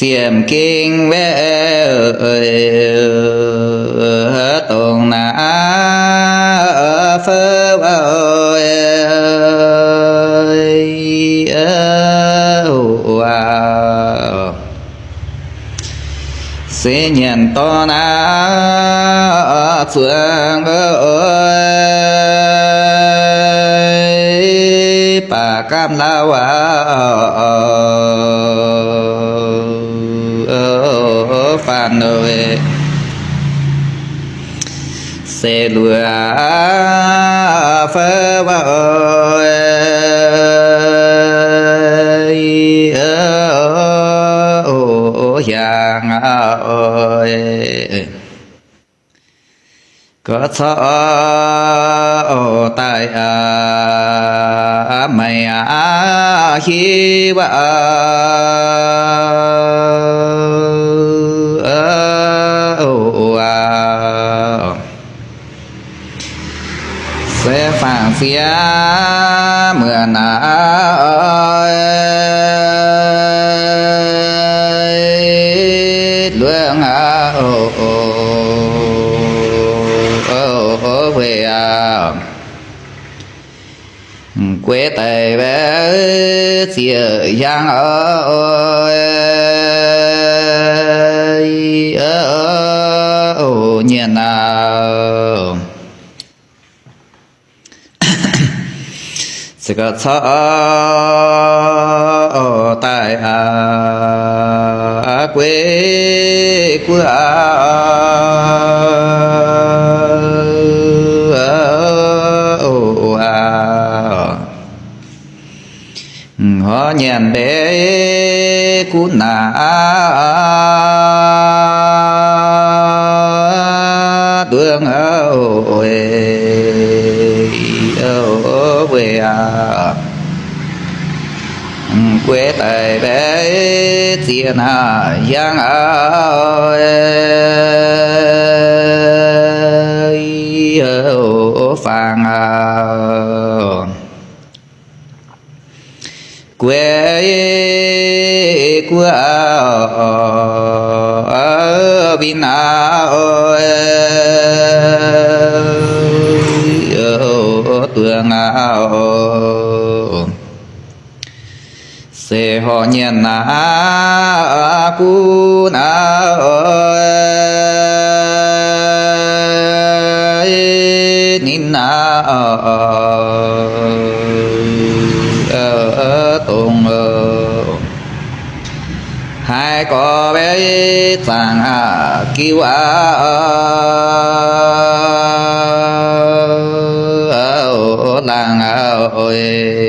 xiêm kinh về tùng na phơ sẽ nhận to na phương ơi bà cam lao phàn ơi sẽ lùa phơ giang ơi có thọ tại mày khi bà sẽ phản phía mượn luồng về quê tây về chia giang nhiên nào sẽ có thọ tại quê của họ nhận để cú nà đường về quê tại bé tiền giang phàng quê của bên tường sẽ họ nhận cú nín tùng hai có bé chàng kêu làng ơi